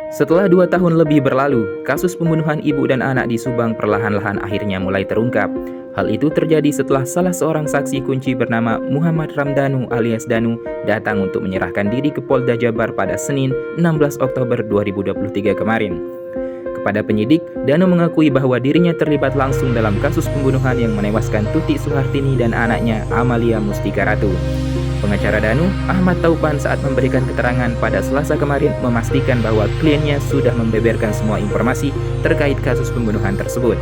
Setelah 2 tahun lebih berlalu, kasus pembunuhan ibu dan anak di Subang perlahan-lahan akhirnya mulai terungkap. Hal itu terjadi setelah salah seorang saksi kunci bernama Muhammad Ramdhanu alias Danu datang untuk menyerahkan diri ke Polda Jabar pada Senin 16 Oktober 2023 kemarin. Kepada penyidik, Danu mengakui bahwa dirinya terlibat langsung dalam kasus pembunuhan yang menewaskan Tuti Suhartini dan anaknya Amalia Mustika Ratu. Pengacara Danu, Ahmad Taupan saat memberikan keterangan pada Selasa kemarin memastikan bahwa kliennya sudah membeberkan semua informasi terkait kasus pembunuhan tersebut.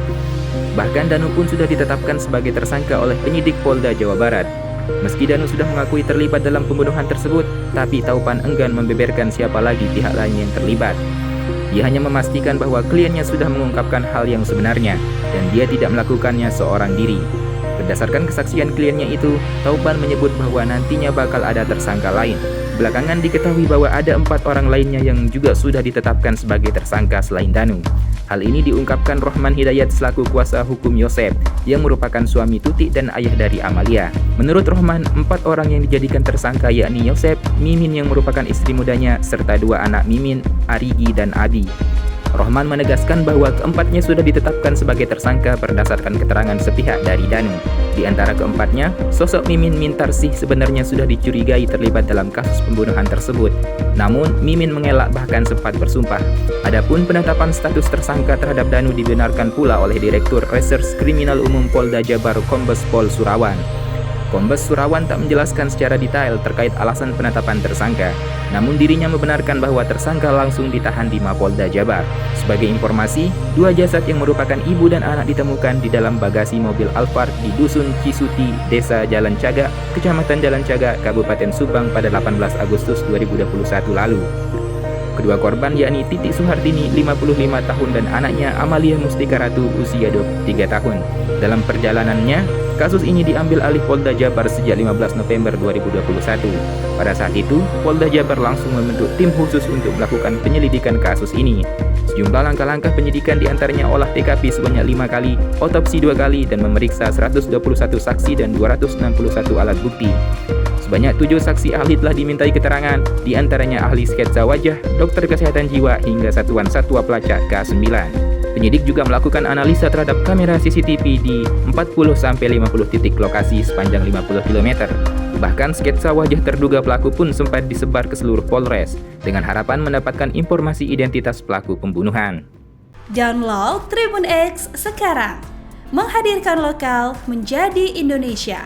Bahkan Danu pun sudah ditetapkan sebagai tersangka oleh penyidik Polda Jawa Barat. Meski Danu sudah mengakui terlibat dalam pembunuhan tersebut, tapi Taupan enggan membeberkan siapa lagi pihak lain yang terlibat. Dia hanya memastikan bahwa kliennya sudah mengungkapkan hal yang sebenarnya dan dia tidak melakukannya seorang diri. Berdasarkan kesaksian kliennya itu, Taupan menyebut bahwa nantinya bakal ada tersangka lain. Belakangan diketahui bahwa ada 4 orang lainnya yang juga sudah ditetapkan sebagai tersangka selain Danu. Hal ini diungkapkan Rohman Hidayat selaku kuasa hukum Yosep, yang merupakan suami Tuti dan ayah dari Amalia. Menurut Rohman, 4 orang yang dijadikan tersangka yakni Yosep, Mimin yang merupakan istri mudanya, serta 2 anak Mimin, Arigi dan Abi. Rohman menegaskan bahwa keempatnya sudah ditetapkan sebagai tersangka berdasarkan keterangan sepihak dari Danu. Di antara keempatnya, sosok Mimin Mintarsih sebenarnya sudah dicurigai terlibat dalam kasus pembunuhan tersebut. Namun, Mimin mengelak bahkan sempat bersumpah. Adapun penetapan status tersangka terhadap Danu dibenarkan pula oleh Direktur Reserse Kriminal Umum Polda Jabar Kombes Pol Surawan. Kombes Surawan tak menjelaskan secara detail terkait alasan penetapan tersangka. Namun dirinya membenarkan bahwa tersangka langsung ditahan di Mapolda Jabar. Sebagai informasi, 2 jasad yang merupakan ibu dan anak ditemukan di dalam bagasi mobil Alphard di Dusun Cisuti, Desa Jalan Cagak, Kecamatan Jalan Cagak, Kabupaten Subang pada 18 Agustus 2021 lalu. Kedua korban yakni Titi Suhartini 55 tahun dan anaknya Amalia Mustika Ratu usia 23 tahun. Dalam perjalanannya, kasus ini diambil alih Polda Jabar sejak 15 November 2021. Pada saat itu, Polda Jabar langsung membentuk tim khusus untuk melakukan penyelidikan kasus ini. Sejumlah langkah-langkah penyidikan diantaranya olah TKP sebanyak 5 kali, otopsi 2 kali, dan memeriksa 121 saksi dan 261 alat bukti. Sebanyak 7 saksi ahli telah dimintai keterangan, diantaranya ahli sketsa wajah, dokter kesehatan jiwa, hingga satuan satwa pelacak K9. Penyidik juga melakukan analisa terhadap kamera CCTV di 40-50 titik lokasi sepanjang 50 km. Bahkan sketsa wajah terduga pelaku pun sempat disebar ke seluruh Polres, dengan harapan mendapatkan informasi identitas pelaku pembunuhan. Download Tribun X sekarang, menghadirkan lokal menjadi Indonesia.